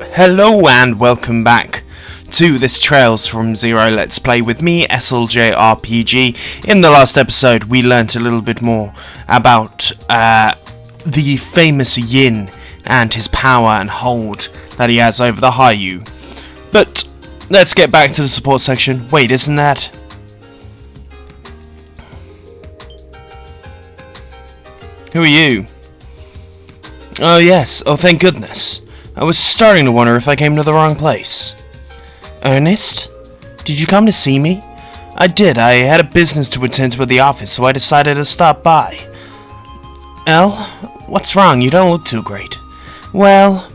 Hello and welcome back to this Trails from Zero Let's Play with me, SLJRPG. In the last episode we learnt a little bit more about the famous Yin and his power and hold that he has over the Haiyu. But let's get back to the support section. Wait, isn't that? Who are you? Oh yes, oh thank goodness. I was starting to wonder if I came to the wrong place. Ernest? Did you come to see me? I did. I had a business to attend to at the office, so I decided to stop by. Elle? What's wrong? You don't look too great. Well...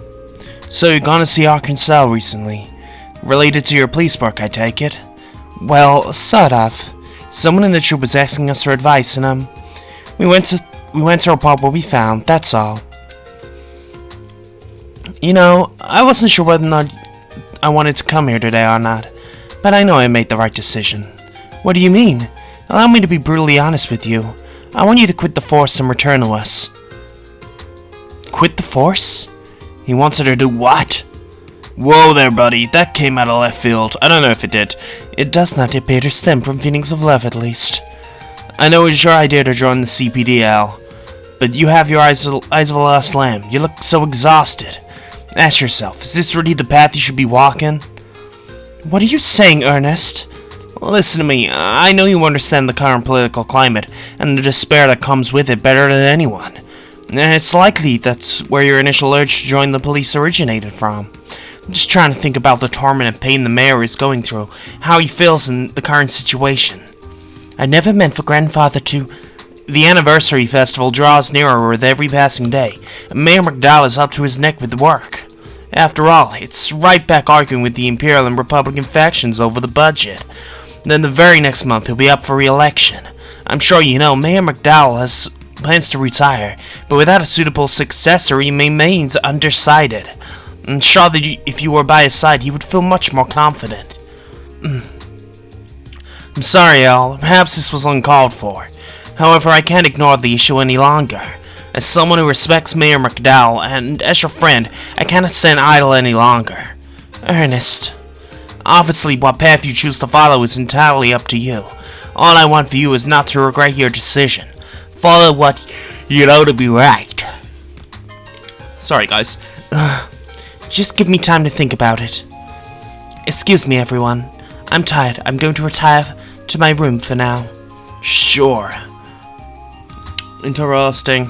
So you've gone to see Arkansas recently. Related to your police work, I take it? Well, sort of. Someone in the troop was asking us for advice, and we went to report what we found, that's all. You know, I wasn't sure whether or not I wanted to come here today or not, but I know I made the right decision. What do you mean? Allow me to be brutally honest with you. I want you to quit the force and return to us. Quit the force? He wants her to do what? Whoa there, buddy. That came out of left field. I don't know if it did. It does not appear to stem from feelings of love, at least. I know it's your idea to join the CPD, Al, but you have your eyes of a lost lamb. You look so exhausted. Ask yourself, is this really the path you should be walking? What are you saying, Ernest? Listen to me, I know you understand the current political climate, and the despair that comes with it better than anyone. It's likely that's where your initial urge to join the police originated from. I'm just trying to think about the torment and pain the mayor is going through, how he feels in the current situation. I never meant for grandfather to... The anniversary festival draws nearer with every passing day, and Mayor Macdowell is up to his neck with the work. After all, it's right back arguing with the Imperial and Republican factions over the budget. Then the very next month he'll be up for re-election. I'm sure you know Mayor Macdowell has plans to retire, but without a suitable successor he remains undecided. I'm sure that if you were by his side he would feel much more confident. I'm sorry, Al, perhaps this was uncalled for. However, I can't ignore the issue any longer. As someone who respects Mayor Macdowell, and as your friend, I cannot stand idle any longer. Ernest. Obviously, what path you choose to follow is entirely up to you. All I want for you is not to regret your decision. Follow what you know to be right. Sorry, guys. Just give me time to think about it. Excuse me, everyone. I'm tired. I'm going to retire to my room for now. Sure. Interesting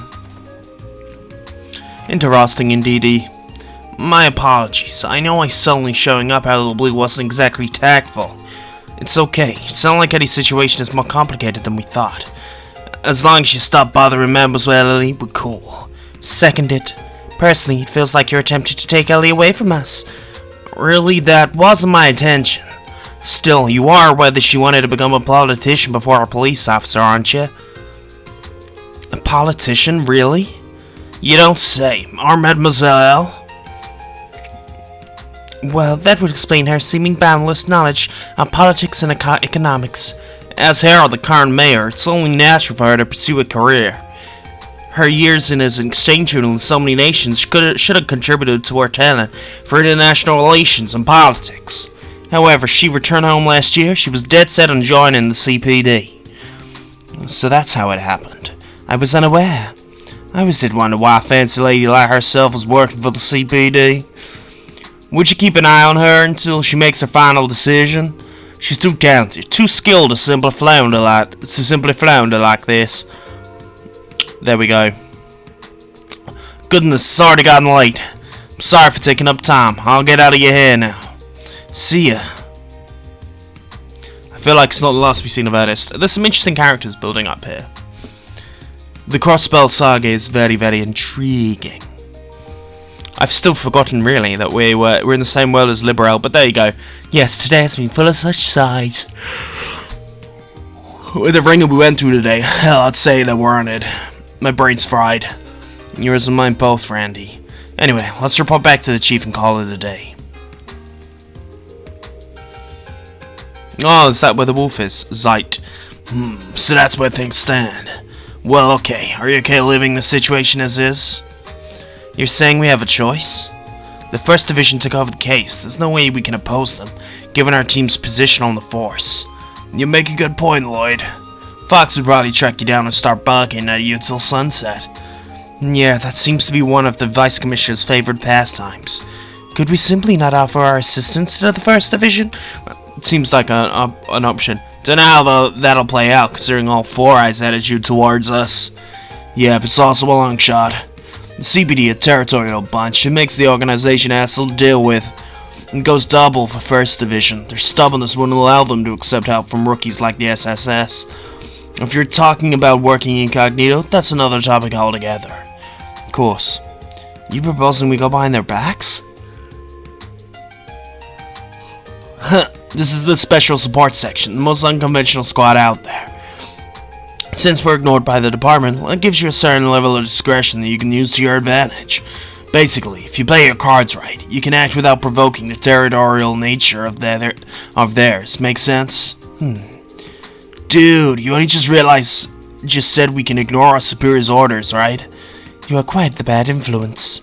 indeedy. My apologies. I know suddenly showing up out of the blue wasn't exactly tactful. It's okay. It sounds like Eddie's situation is more complicated than we thought. As long as you stop bothering Mademoiselle Elie, we're cool. Seconded. Personally, it feels like you're attempting to take Elie away from us. Really, that wasn't my intention. Still, you are aware that she wanted to become a politician before a police officer, aren't you? A politician, really? You don't say. Our Mademoiselle? Well, that would explain her seeming boundless knowledge on politics and economics. As Harold, the current mayor, it's only natural for her to pursue a career. Her years in as an exchange student in so many nations should have contributed to her talent for international relations and politics. However, she returned home last year. She was dead set on joining the CPD. So that's how it happened. I was unaware. I always did wonder why a fancy lady like herself was working for the CPD. Would you keep an eye on her until she makes her final decision? She's too talented, too skilled to simply flounder like this. There we go. Goodness, it's already gotten late. I'm sorry for taking up time. I'll get out of your hair now. See ya. I feel like it's not the last we've seen of Ernest. There's some interesting characters building up here. The Crossbell saga is very, very intriguing. I've still forgotten, really, that we're in the same world as Liberal, but there you go. Yes, today has been full of such sights. With everything that we went through today, hell, I'd say that we're on it. My brain's fried. Yours and mine both, Randy. Anyway, let's report back to the chief and call it a day. Oh, is that where the wolf is? Zeit. So that's where things stand. Well, okay. Are you okay leaving the situation as is? You're saying we have a choice? The 1st Division took over the case. There's no way we can oppose them, given our team's position on the force. You make a good point, Lloyd. Fox would probably track you down and start barking at you till sunset. Yeah, that seems to be one of the Vice Commissioner's favorite pastimes. Could we simply not offer our assistance to the 1st Division? It seems like an option. Don't know how that'll play out, considering all Four Eyes' attitude towards us. Yeah, but it's also a long shot. The CPD, a territorial bunch, it makes the organization a hassle to deal with. It goes double for 1st Division. Their stubbornness wouldn't allow them to accept help from rookies like the SSS. If you're talking about working incognito, that's another topic altogether. Of course. You proposing we go behind their backs? Huh. This is the Special Support Section, the most unconventional squad out there. Since we're ignored by the department, it gives you a certain level of discretion that you can use to your advantage. Basically, if you play your cards right, you can act without provoking the territorial nature of theirs. Make sense? Dude, you only just said we can ignore our superiors' orders, right? You are quite the bad influence.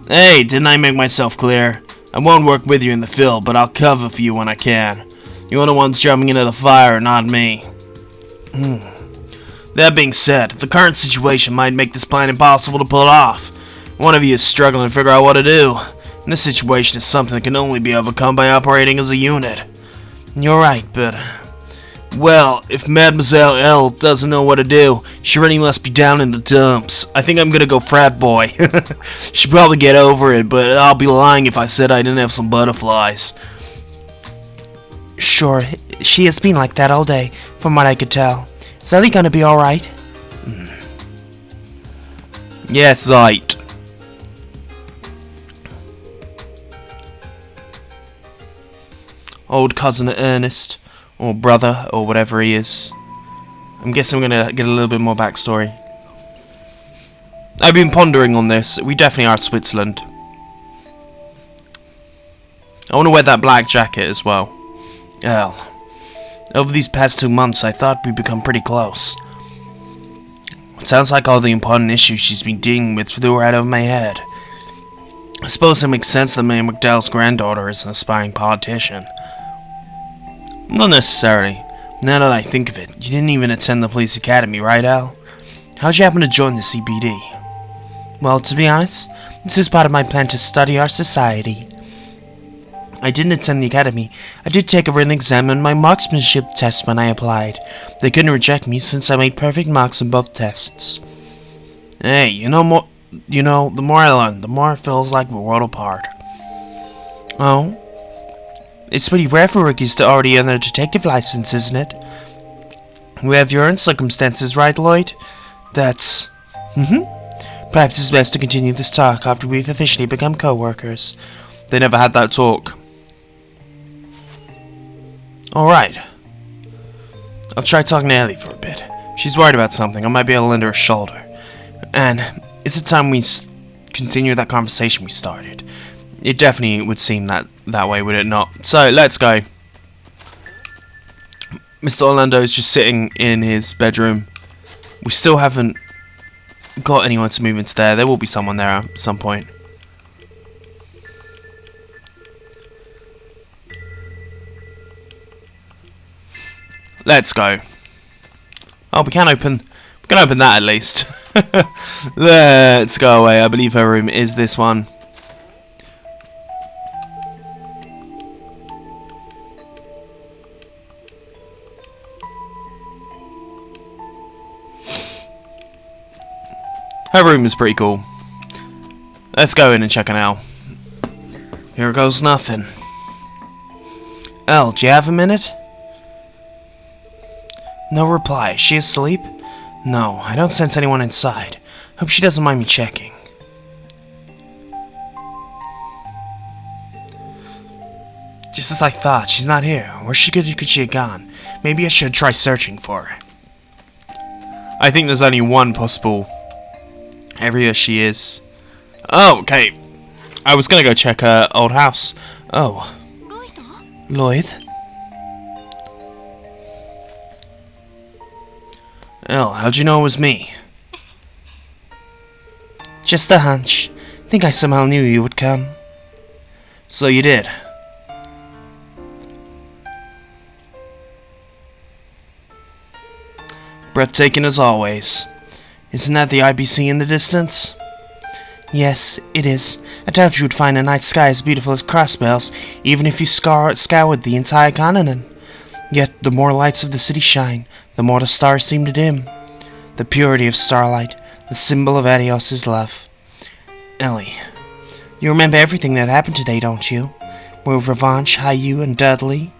Hey, didn't I make myself clear? I won't work with you in the field, but I'll cover for you when I can. You're the ones jumping into the fire, not me. That being said, the current situation might make this plan impossible to pull off. One of you is struggling to figure out what to do. And this situation is something that can only be overcome by operating as a unit. You're right, but... well, if Mademoiselle L doesn't know what to do, she really must be down in the dumps. I think I'm gonna go frat boy. She'd probably get over it, but I'll be lying if I said I didn't have some butterflies. Sure, she has been like that all day, from what I could tell. Is Elie gonna be alright? Yes, right. Old cousin Ernest. Or brother, or whatever he is. I'm guessing we're gonna get a little bit more backstory. I've been pondering on this. We definitely are Switzerland. I want to wear that black jacket as well. Hell. Over these past 2 months, I thought we'd become pretty close. It sounds like all the important issues she's been dealing with flew right over my head. I suppose it makes sense that Elie Macdowell's granddaughter is an aspiring politician. Not necessarily. Now that I think of it, you didn't even attend the police academy, right, Al? How'd you happen to join the CPD? Well, to be honest, this is part of my plan to study our society. I didn't attend the academy. I did take a written exam and my marksmanship test when I applied. They couldn't reject me since I made perfect marks on both tests. Hey, the more I learn, the more it feels like we're world apart. Oh? It's pretty rare for rookies to already earn their detective license, isn't it? We have your own circumstances, right, Lloyd? That's... Perhaps it's best to continue this talk after we've officially become co-workers. They never had that talk. Alright. I'll try talking to Elie for a bit. If she's worried about something, I might be able to lend her a shoulder. And it's time we continue that conversation we started. It definitely would seem that way, would it not? So, let's go. Mr. Orlando is just sitting in his bedroom. We still haven't got anyone to move into there. There will be someone there at some point. Let's go. Oh, we can open that at least. Let's go away. I believe her room is this one. Her room is pretty cool. Let's go in and check it out. Here goes nothing. Elle, do you have a minute? No reply. Is she asleep? No, I don't sense anyone inside. Hope she doesn't mind me checking. Just as I thought, she's not here. Where could she have gone? Maybe I should try searching for her. I think there's only one possible area she is. Oh, okay. I was gonna go check her old house. Oh. Lloyd? Elle, how'd you know it was me? Just a hunch. Think I somehow knew you would come. So you did. Breathtaking as always. Isn't that the IBC in the distance? Yes, it is. I doubt you would find a night sky as beautiful as Crossbell's, even if you scoured the entire continent. Yet, the more lights of the city shine, the more the stars seem to dim. The purity of starlight, the symbol of Adios' love. Elie, you remember everything that happened today, don't you? With Revanche, Hayu, and Dudley?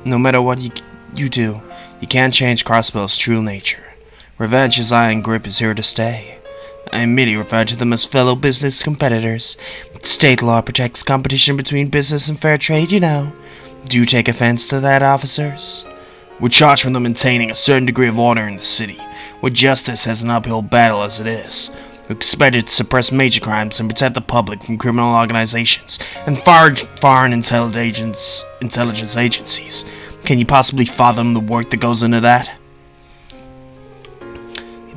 No matter what you do, you can't change Crossbell's true nature. Revanche's iron grip is here to stay. I merely refer to them as fellow business competitors. State law protects competition between business and fair trade, you know. Do you take offense to that, officers? We're charged with them maintaining a certain degree of order in the city, where justice has an uphill battle as it is. We're expected to suppress major crimes and protect the public from criminal organizations and foreign intelligence agencies. Can you possibly fathom the work that goes into that?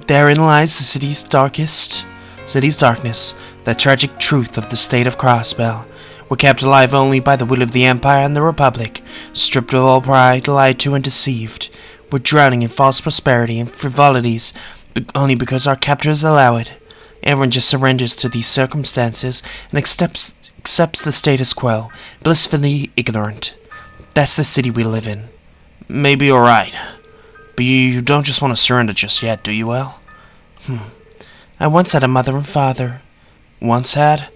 Therein lies the city's darkness, the tragic truth of the state of Crossbell. We're kept alive only by the will of the Empire and the Republic, stripped of all pride, lied to and deceived. We're drowning in false prosperity and frivolities only because our captors allow it. Everyone just surrenders to these circumstances and accepts the status quo, blissfully ignorant. That's the city we live in. Maybe you're right. But you don't just want to surrender just yet, do you, El? I once had a mother and father. Once had?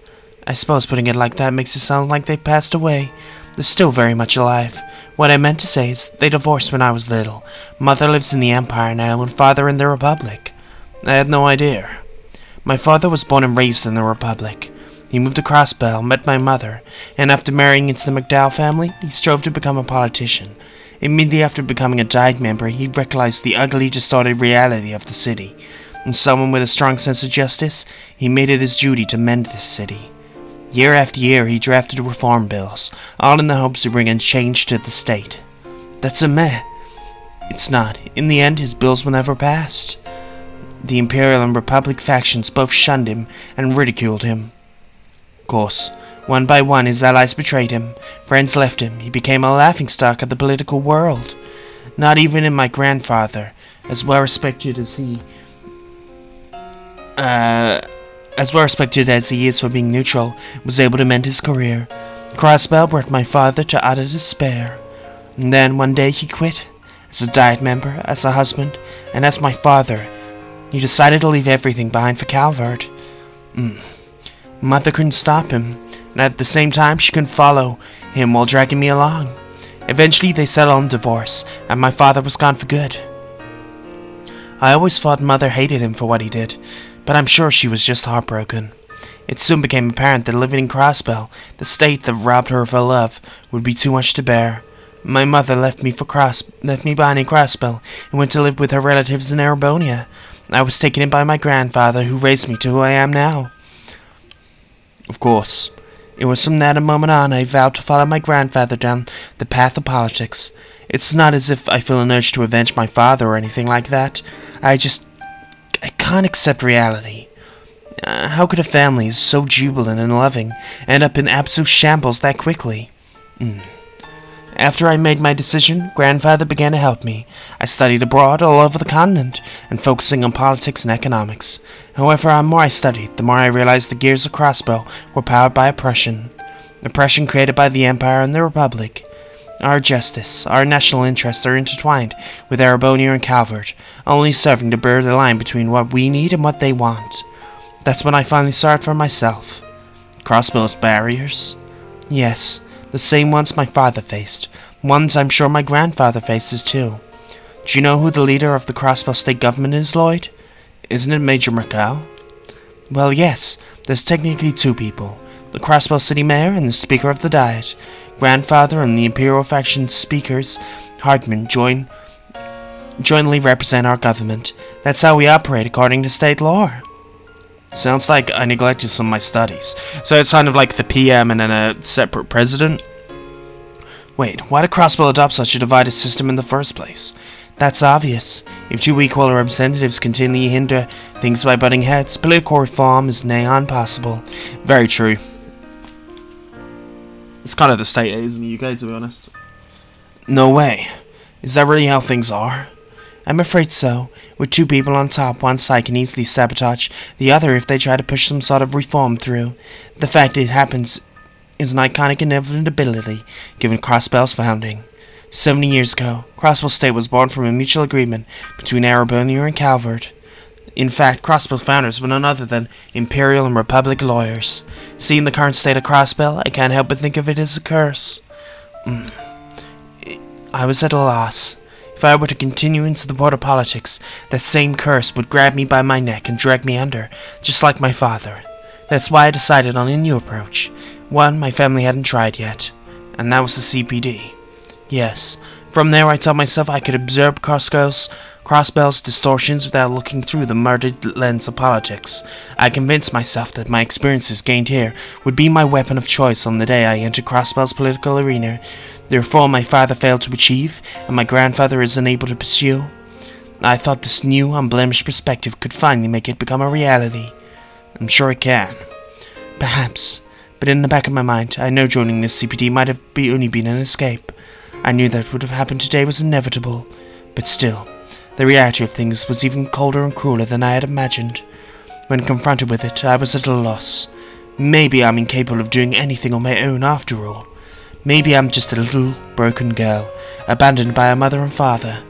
I suppose putting it like that makes it sound like they passed away. They're still very much alive. What I meant to say is, they divorced when I was little. Mother lives in the Empire now, and father in the Republic. I had no idea. My father was born and raised in the Republic. He moved to Crossbell, met my mother, and after marrying into the Macdowell family, he strove to become a politician. Immediately after becoming a Diet member, he recognized the ugly, distorted reality of the city. And someone with a strong sense of justice, he made it his duty to mend this city. Year after year, he drafted reform bills, all in the hopes of bringing change to the state. That's a meh. It's not. In the end, his bills were never passed. The Imperial and Republic factions both shunned him and ridiculed him. Of course, one by one his allies betrayed him, friends left him, he became a laughingstock of the political world. Not even in my grandfather, as well respected as he is for being neutral, was able to mend his career. Crossbell brought my father to utter despair. And then one day he quit, as a Diet member, as a husband, and as my father. He decided to leave everything behind for Calvert. Mother couldn't stop him, and at the same time she couldn't follow him while dragging me along. Eventually they settled on divorce, and my father was gone for good. I always thought Mother hated him for what he did, but I'm sure she was just heartbroken. It soon became apparent that living in Crossbell, the state that robbed her of her love, would be too much to bear. My mother left me behind in Crossbell and went to live with her relatives in Arabonia. I was taken in by my grandfather, who raised me to who I am now. Of course, it was from that moment on I vowed to follow my grandfather down the path of politics. It's not as if I feel an urge to avenge my father or anything like that. I can't accept reality. How could a family so jubilant and loving end up in absolute shambles that quickly? After I made my decision, Grandfather began to help me. I studied abroad all over the continent, and focusing on politics and economics. However, the more I studied, the more I realized the gears of Crossbell were powered by oppression. Oppression created by the Empire and the Republic. Our justice, our national interests are intertwined with Arabonia and Calvert, only serving to blur the line between what we need and what they want. That's when I finally saw it for myself. Crossbell's barriers? Yes, the same ones my father faced. Ones I'm sure my grandfather faces too. Do you know who the leader of the Crossbell state government is, Lloyd? Isn't it Major Macdowell? Well, yes, there's technically two people. The Crossbell city mayor and the speaker of the Diet. Grandfather and the Imperial faction speakers, Hartman, jointly represent our government. That's how we operate according to state law. Sounds like I neglected some of my studies. So it's kind of like the PM and then a separate president? Wait, why did Crossbell adopt such a divided system in the first place? That's obvious. If two equal representatives continually hinder things by butting heads, political reform is nigh impossible. Very true. It's kind of the state it is in the UK, to be honest. No way. Is that really how things are? I'm afraid so. With two people on top, one side can easily sabotage the other if they try to push some sort of reform through. The fact it happens is an iconic inevitability, given Crossbell's founding. 70 years ago, Crossbell State was born from a mutual agreement between Arabonia and Calvert. In fact, Crossbell's founders were none other than Imperial and Republic lawyers. Seeing the current state of Crossbell, I can't help but think of it as a curse. I was at a loss. If I were to continue into the world of politics, that same curse would grab me by my neck and drag me under, just like my father. That's why I decided on a new approach. One my family hadn't tried yet, and that was the CPD. Yes, from there I told myself I could observe Crossbell's distortions without looking through the murdered lens of politics. I convinced myself that my experiences gained here would be my weapon of choice on the day I entered Crossbell's political arena. The reform my father failed to achieve, and my grandfather is unable to pursue. I thought this new, unblemished perspective could finally make it become a reality. I'm sure it can. Perhaps, but in the back of my mind, I know joining this CPD might have only been an escape. I knew that what would have happened today was inevitable, but still, the reality of things was even colder and crueler than I had imagined. When confronted with it, I was at a loss. Maybe I'm incapable of doing anything on my own after all. Maybe I'm just a little broken girl, abandoned by her mother and father.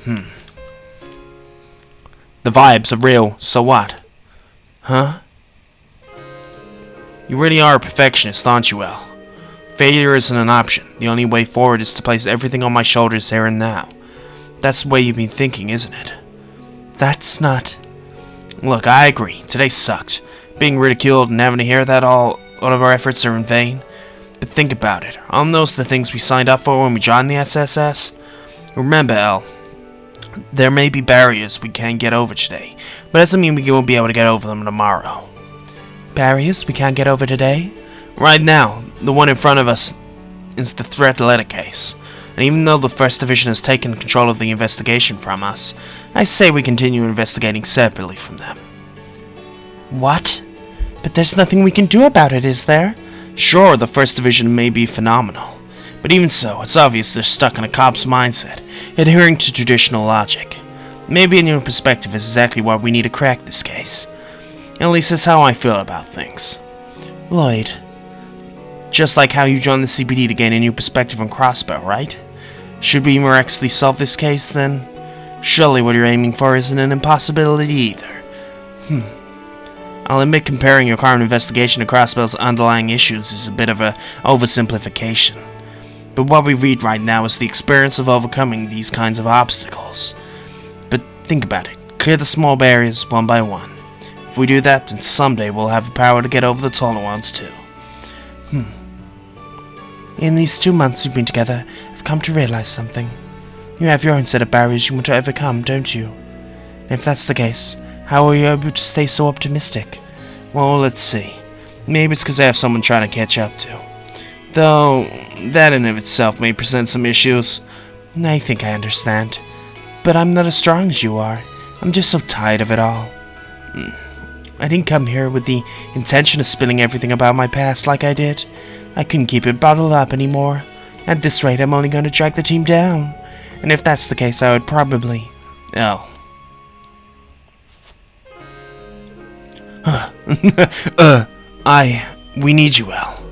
The vibes are real, so what? Huh? You really are a perfectionist, aren't you, El? Failure isn't an option. The only way forward is to place everything on my shoulders here and now. That's the way you've been thinking, isn't it? That's not... Look, I agree. Today sucked. Being ridiculed and having to hear that all of our efforts are in vain. But think about it. Aren't those the things we signed up for when we joined the SSS? Remember, El, there may be barriers we can't get over today, but that doesn't mean we won't be able to get over them tomorrow. Barriers we can't get over today? Right now, the one in front of us is the threat letter case. And even though the 1st Division has taken control of the investigation from us, I say we continue investigating separately from them. What? But there's nothing we can do about it, is there? Sure, the 1st Division may be phenomenal, but even so, it's obvious they're stuck in a cop's mindset, adhering to traditional logic. Maybe a new perspective is exactly why we need to crack this case. At least that's how I feel about things. Lloyd, just like how you joined the CPD to gain a new perspective on Crossbell, right? Should we miraculously solve this case, then? Surely what you're aiming for isn't an impossibility either. I'll admit comparing your current investigation to Crossbell's underlying issues is a bit of an oversimplification. But what we read right now is the experience of overcoming these kinds of obstacles. But think about it. Clear the small barriers one by one. If we do that, then someday we'll have the power to get over the taller ones too. In these 2 months we've been together, I've come to realize something. You have your own set of barriers you want to overcome, don't you? And if that's the case, how are you able to stay so optimistic? Well, let's see. Maybe it's because I have someone trying to catch up to. Though, that in of itself may present some issues. I think I understand. But I'm not as strong as you are. I'm just so tired of it all. I didn't come here with the intention of spilling everything about my past like I did. I couldn't keep it bottled up anymore. At this rate, I'm only going to drag the team down. And if that's the case, I would probably... We need you, El.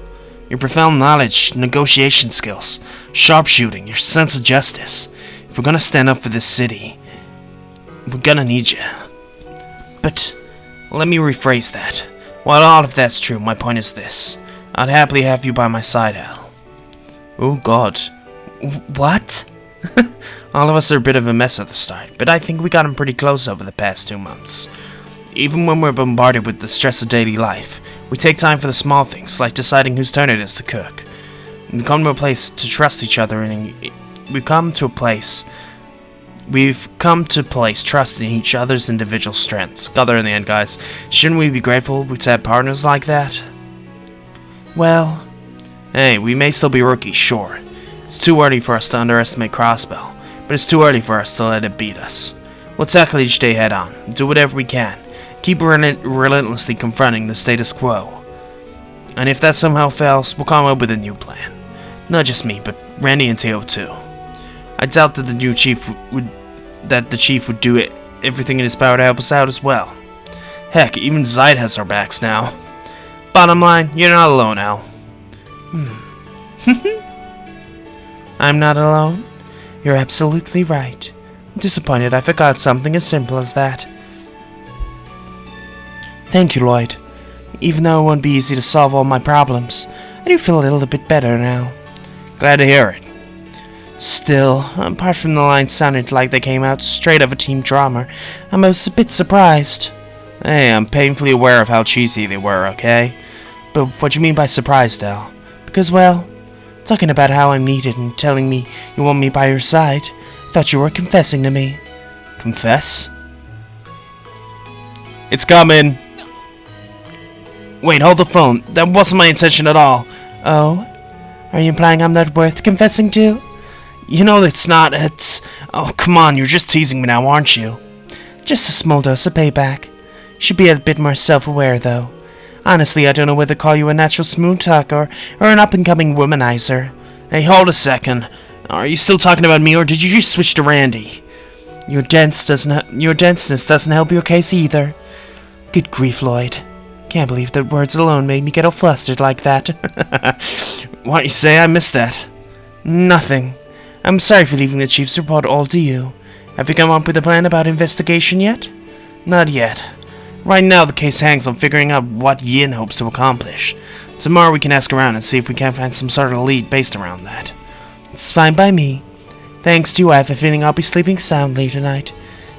Your profound knowledge, negotiation skills, sharpshooting, your sense of justice. If we're gonna stand up for this city, we're gonna need you. But, let me rephrase that. While all of that's true, my point is this. I'd happily have you by my side, El. Oh God. What? All of us are a bit of a mess at the start, but I think we got him pretty close over the past 2 months. Even when we're bombarded with the stress of daily life, we take time for the small things, like deciding whose turn it is to cook. We've come to a place to trust each other, and we've come to place trust in each other's individual strengths. Got there in the end, guys. Shouldn't we be grateful to have partners like that? Well, hey, we may still be rookies, sure. It's too early for us to underestimate Crossbell, but it's too early for us to let it beat us. We'll tackle each day head on, do whatever we can, keep relentlessly confronting the status quo. And if that somehow fails, we'll come up with a new plan. Not just me, but Randy and Tio too. I doubt that the chief would do everything in his power to help us out as well. Heck, even Zide has our backs now. Bottom line, you're not alone, Al. I'm not alone? You're absolutely right. I'm disappointed I forgot something as simple as that. Thank you, Lloyd. Even though it won't be easy to solve all my problems, I do feel a little bit better now. Glad to hear it. Still, apart from the lines sounded like they came out straight of a team drama, I was a bit surprised. Hey, I'm painfully aware of how cheesy they were, okay? But what do you mean by surprised, Al? Because, well, talking about how I'm needed and telling me you want me by your side, I thought you were confessing to me. Confess? It's coming! Wait, hold the phone. That wasn't my intention at all. Oh? Are you implying I'm not worth confessing to? You know it's not, it's... Oh, come on, you're just teasing me now, aren't you? Just a small dose of payback. Should be a bit more self-aware, though. Honestly, I don't know whether to call you a natural smooth talker or an up-and-coming womanizer. Hey, hold a second. Are you still talking about me, or did you just switch to Randy? Your denseness doesn't help your case either. Good grief, Lloyd. Can't believe that words alone made me get all flustered like that. What you say? I missed that. Nothing. I'm sorry for leaving the chief's report all to you. Have you come up with a plan about investigation yet? Not yet. Right now the case hangs on figuring out what Yin hopes to accomplish. Tomorrow we can ask around and see if we can't find some sort of lead based around that. It's fine by me. Thanks to you, I have a feeling I'll be sleeping soundly tonight.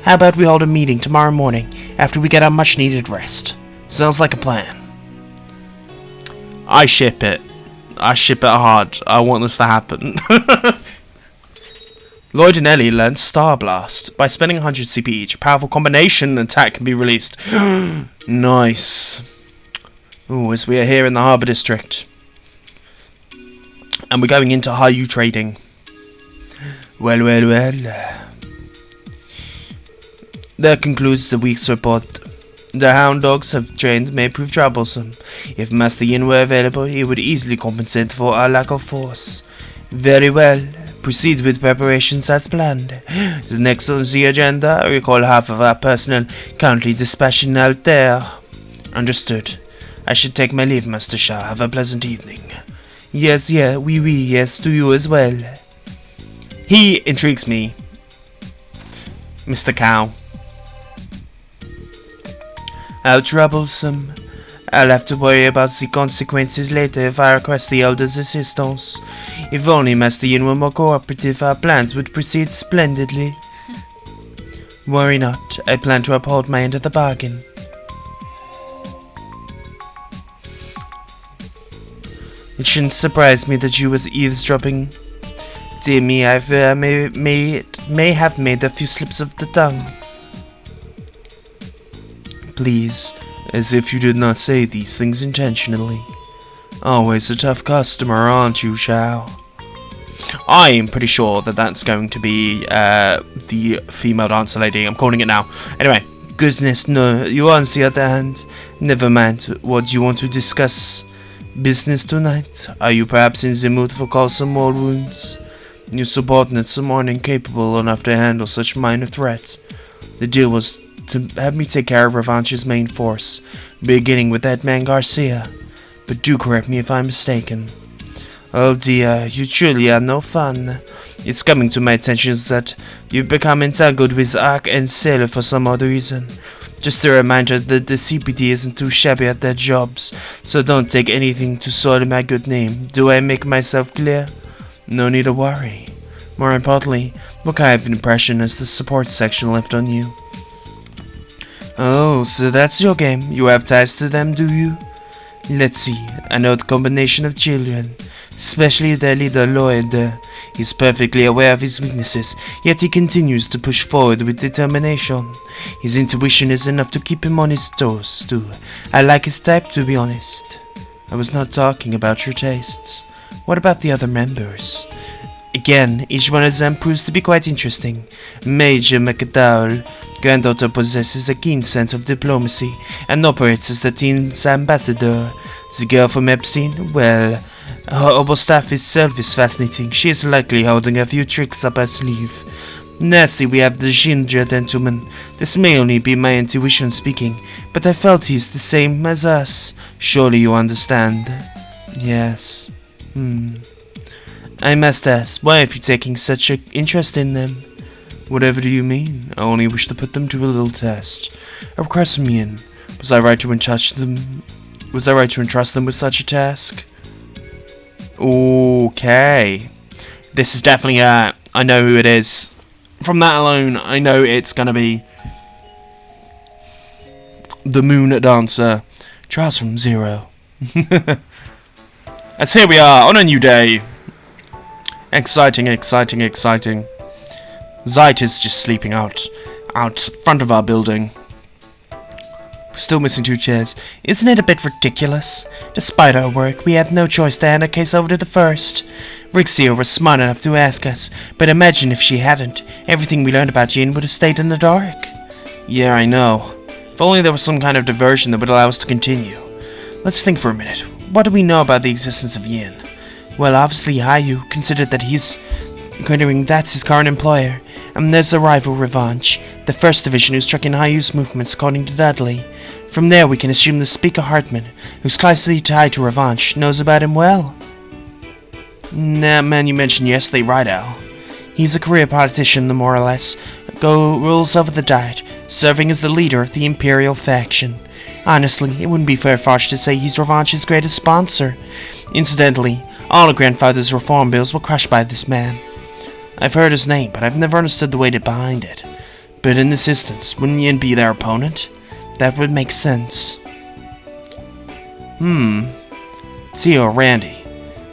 How about we hold a meeting tomorrow morning after we get our much-needed rest? Sounds like a plan. I ship it. I ship it hard. I want this to happen. Lloyd and Elie learned Star Blast. By spending 100 CP each, a powerful combination attack can be released. Nice. Ooh, as we are here in the Harbour District. And we're going into high-U trading. Well. That concludes the week's report. The hound dogs have trained may prove troublesome. If Master Yin were available, he would easily compensate for our lack of force. Very well. Proceed with preparations as planned. The next on the agenda, recall half of our personnel currently dispatching Altair. Understood. I should take my leave, Master Shah. Have a pleasant evening. Yes, yes, to you as well. He intrigues me. Mr. Cow. How troublesome. I'll have to worry about the consequences later if I request the Elder's assistance. If only Master Yin were more cooperative, our plans would proceed splendidly. Worry not. I plan to uphold my end of the bargain. It shouldn't surprise me that you was eavesdropping. Dear me, I may have made a few slips of the tongue. Please, as if you did not say these things intentionally. Always a tough customer, aren't you, Shao? I'm pretty sure that that's going to be the female dancer lady. I'm calling it now. Anyway, goodness, no. You on the other hand, never mind. What do you want to discuss? Business tonight? Are you perhaps in the mood for cause some more wounds? Your subordinates are more than incapable enough to handle such minor threats. The deal was to have me take care of Revanche's main force, beginning with that man Garcia. But do correct me if I'm mistaken. Oh dear, you truly are no fun. It's coming to my attention that you've become entangled with Arc and Sailor for some odd reason. Just a reminder that the CPD isn't too shabby at their jobs, so don't take anything to soil my good name. Do I make myself clear? No need to worry. More importantly, what kind of impression has the support section left on you? Oh, so that's your game. You have ties to them, do you? Let's see. An odd combination of children, especially their leader Lloyd. He's perfectly aware of his weaknesses, yet he continues to push forward with determination. His intuition is enough to keep him on his toes, too. I like his type, to be honest. I was not talking about your tastes. What about the other members? Again, each one of them proves to be quite interesting. Major Macdowell, granddaughter, possesses a keen sense of diplomacy and operates as the team's ambassador. The girl from Epstein? Well, her oboe staff itself is fascinating. She is likely holding a few tricks up her sleeve. Lastly, we have the ginger gentleman. This may only be my intuition speaking, but I felt he's the same as us. Surely you understand. Yes. I must ask, why have you taken such an interest in them? Whatever do you mean? I only wish to put them to a little test. Request me in. Was I right to entrust them? Was I right to entrust them with such a task? Okay. This is definitely I know who it is. From that alone, I know it's gonna be the Moon Dancer, Charles from Zero. As here we are on a new day. Exciting, exciting, exciting. Zeit is just sleeping out front of our building. We're still missing 2 chairs. Isn't it a bit ridiculous? Despite our work, we had no choice to hand our case over to the first. Rixia was smart enough to ask us, but imagine if she hadn't. Everything we learned about Yin would have stayed in the dark. Yeah, I know. If only there was some kind of diversion that would allow us to continue. Let's think for a minute. What do we know about the existence of Yin? Well, obviously Hayu considered that considering that's his current employer. And there's the rival Revanche, the 1st Division who's tracking Hayu's movements according to Dudley. From there we can assume the Speaker Hartman, who's closely tied to Revanche, knows about him well. That man you mentioned yesterday, right, Al? He's a career politician, more or less, rules over the Diet, serving as the leader of the Imperial faction. Honestly, it wouldn't be fair-fetched to say he's Revanche's greatest sponsor. Incidentally, all of Grandfather's reform bills were crushed by this man. I've heard his name, but I've never understood the weight behind it. But in this instance, wouldn't Yin be their opponent? That would make sense. Tio, Randy,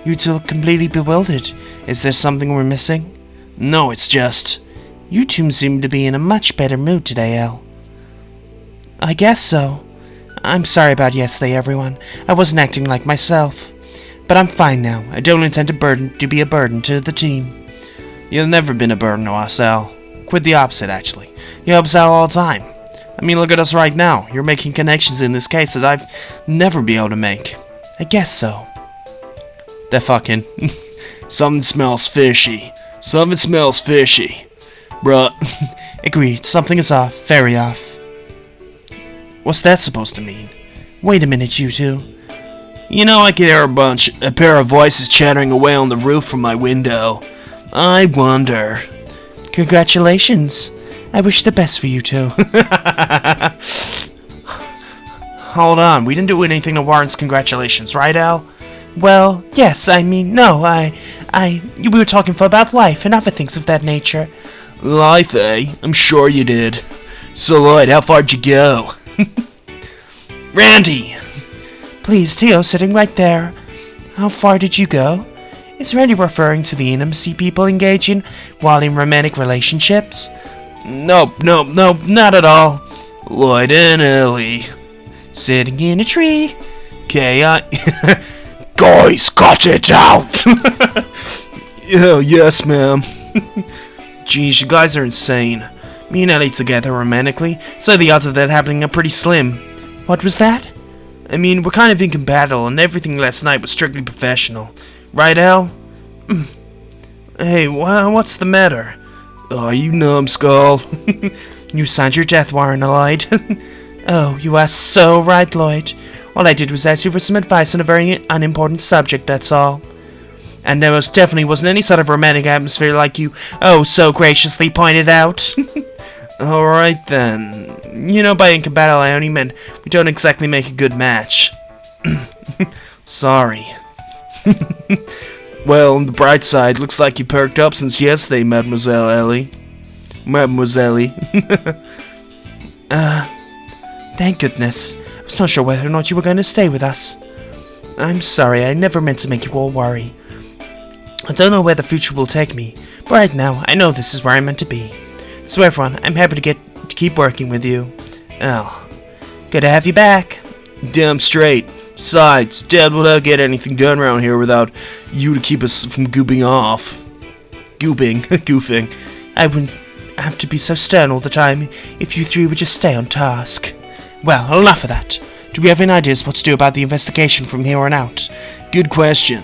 you two look completely bewildered. Is there something we're missing? No, it's just... You two seem to be in a much better mood today, El. I guess so. I'm sorry about yesterday, everyone. I wasn't acting like myself. But I'm fine now. I don't intend to be a burden to the team. You've never been a burden to us, Al. Quite the opposite, actually. You help us out all the time. I mean, look at us right now. You're making connections in this case that I've never been able to make. I guess so. That fucking... Something smells fishy. Something smells fishy. Bruh. Agreed. Something is off. Very off. What's that supposed to mean? Wait a minute, you two. You know, I can hear a pair of voices chattering away on the roof from my window. I wonder. Congratulations. I wish the best for you two. Hold on, we didn't do anything to warrant congratulations, right, Al? Well, yes, I mean, no, we were talking about life and other things of that nature. Life, eh? I'm sure you did. So, Lloyd, how far'd you go? Randy! Please, Tio, sitting right there. How far did you go? Is Randy referring to the intimacy people engage in while in romantic relationships? Nope, not at all. Lloyd and Elie. Sitting in a tree. Guys, cut it out! Oh, yes, ma'am. Geez, you guys are insane. Me and Elie together romantically, so the odds of that happening are pretty slim. What was that? I mean, we're kind of incompatible, and everything last night was strictly professional. Right, Al? Hey, what's the matter? Oh, you numbskull. You signed your death warrant, Lloyd. Oh, you are so right, Lloyd. All I did was ask you for some advice on a very unimportant subject, that's all. And there most definitely wasn't any sort of romantic atmosphere like you so graciously pointed out. Alright then. You know, by incompatible I only meant we don't exactly make a good match. Sorry. Well, on the bright side, looks like you perked up since yesterday, Mademoiselle Elie. Thank goodness. I was not sure whether or not you were going to stay with us. I'm sorry, I never meant to make you all worry. I don't know where the future will take me, but right now, I know this is where I'm meant to be. So everyone, I'm happy to keep working with you. Oh, good to have you back. Damn straight. Besides, Dad will not get anything done around here without you to keep us from goofing off. Goofing. I wouldn't have to be so stern all the time if you three would just stay on task. Well, enough of that. Do we have any ideas what to do about the investigation from here on out? Good question.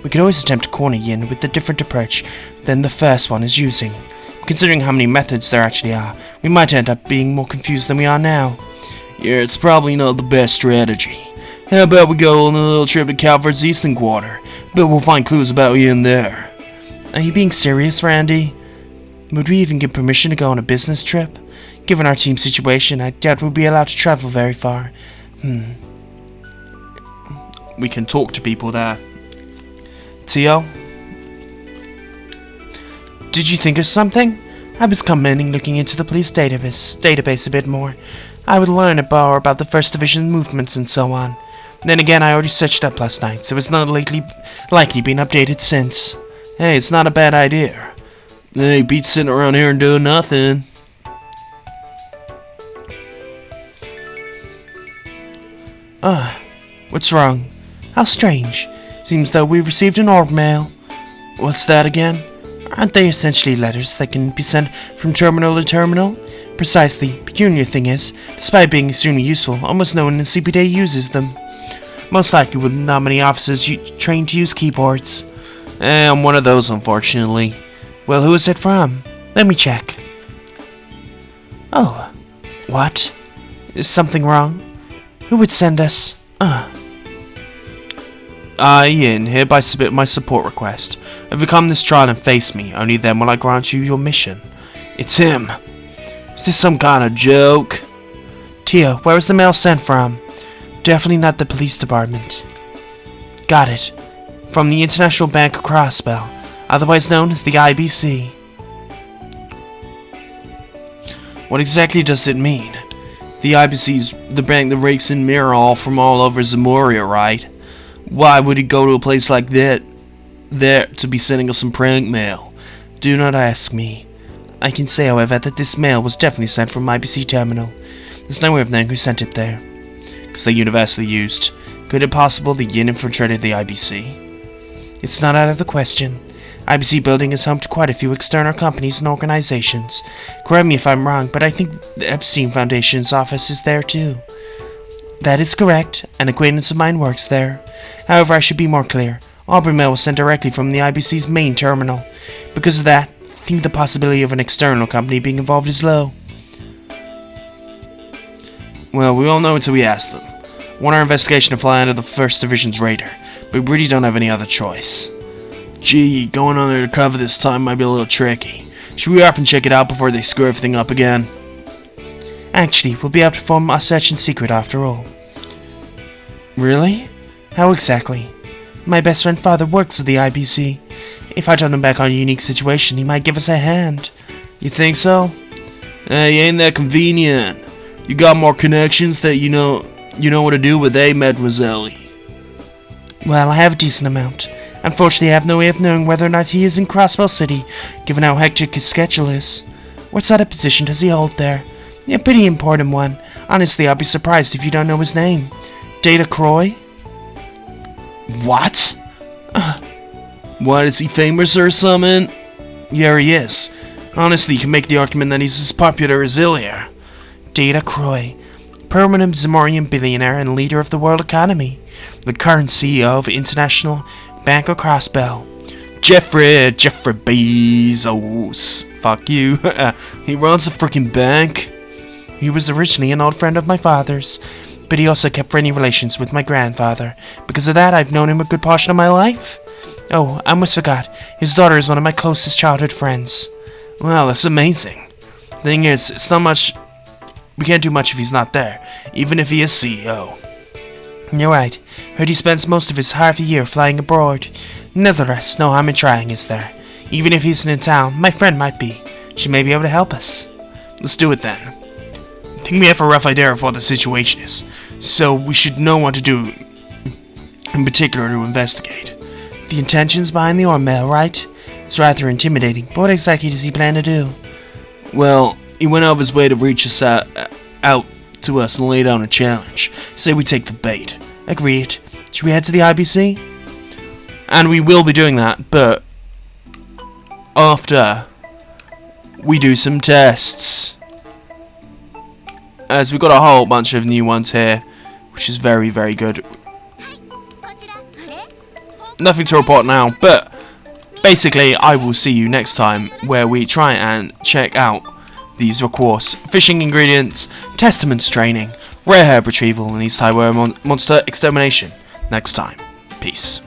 We could always attempt to corner Yin with a different approach than the first one is using. Considering how many methods there actually are, we might end up being more confused than we are now. Yeah, it's probably not the best strategy. How about we go on a little trip to Calvert's Eastern Quarter? Bet we'll find clues about Yin there. Are you being serious, Randy? Would we even get permission to go on a business trip? Given our team situation, I doubt we'll be allowed to travel very far. We can talk to people there. Tio? Did you think of something? I was commenting looking into the police database a bit more. I would learn more about the 1st Division movements and so on. Then again, I already searched up last night, so it's not likely been updated since. Hey, it's not a bad idea. Hey, beats sitting around here and doing nothing. What's wrong? How strange. Seems though we received an orb mail. What's that again? Aren't they essentially letters that can be sent from terminal to terminal? Precisely. Peculiar thing is, despite being extremely useful, almost no one in the CPD uses them. Most likely with not many officers trained to use keyboards. I'm one of those, unfortunately. Well, who is it from? Let me check. Oh. What? Is something wrong? Who would send us? I, Yin, hereby submit my support request. Overcome this trial and face me, only then will I grant you your mission. It's him. Is this some kind of joke? Tio, where was the mail sent from? Definitely not the police department. Got it. From the International Bank of Crossbell, otherwise known as the IBC. What exactly does it mean? The IBC's the bank that rakes in mirror from all over Zamoria, right? Why would he go to a place like that there to be sending us some prank mail? Do not ask me. I can say, however, that this mail was definitely sent from IBC terminal. There's no way of knowing who sent it there. Because they're universally used. Could it possible the Yin infiltrated the IBC? It's not out of the question. IBC building is home to quite a few external companies and organizations. Correct me if I'm wrong, but I think the Epstein Foundation's office is there too. That is correct. An acquaintance of mine works there. However, I should be more clear. Auburn mail was sent directly from the IBC's main terminal. Because of that, I think the possibility of an external company being involved is low. Well, we won't know until we ask them. I want our investigation to fly under the 1st Division's radar, but we really don't have any other choice. Gee, going undercover this time might be a little tricky. Should we up and check it out before they screw everything up again? Actually, we'll be able to perform our search in secret after all. Really? How exactly? My best friend father works at the IBC. If I turn him back on a unique situation, he might give us a hand. You think so? Hey, ain't that convenient? You got more connections that you know what to do with, mademoiselle? Well, I have a decent amount. Unfortunately, I have no way of knowing whether or not he is in Crossbell City, given how hectic his schedule is. What sort of position does he hold there? A pretty important one. Honestly, I'll be surprised if you don't know his name. Data Croy? What? What, is he famous or something? Yeah, he is. Honestly, you can make the argument that he's as popular as Elie. Data Croy, permanent Zamorian billionaire and leader of the world economy, the current CEO of International Bank of Crossbell. Jeffrey Bezos. Fuck you. He runs a freaking bank. He was originally an old friend of my father's, but he also kept friendly relations with my grandfather. Because of that, I've known him a good portion of my life. Oh, I almost forgot. His daughter is one of my closest childhood friends. Wow, that's amazing. Thing is, it's not much. We can't do much if he's not there, even if he is CEO. You're right. Heard he spends most of his half a year flying abroad. Nevertheless, no harm in trying, is there? Even if he isn't in town, my friend might be. She may be able to help us. Let's do it then. I think we have a rough idea of what the situation is, so we should know what to do in particular to investigate. The intentions behind the orb mail, right? It's rather intimidating, but what exactly does he plan to do? Well, he went out of his way to reach us out to us and lay down a challenge. Say we take the bait. Agreed. Should we head to the IBC? And we will be doing that, but after we do some tests. as we've got a whole bunch of new ones here, which is very, very good. Nothing to report now, but basically I will see you next time where we try and check out these, of course, fishing ingredients, testaments training, rare herb retrieval, and East Highway monster extermination. Next time. Peace.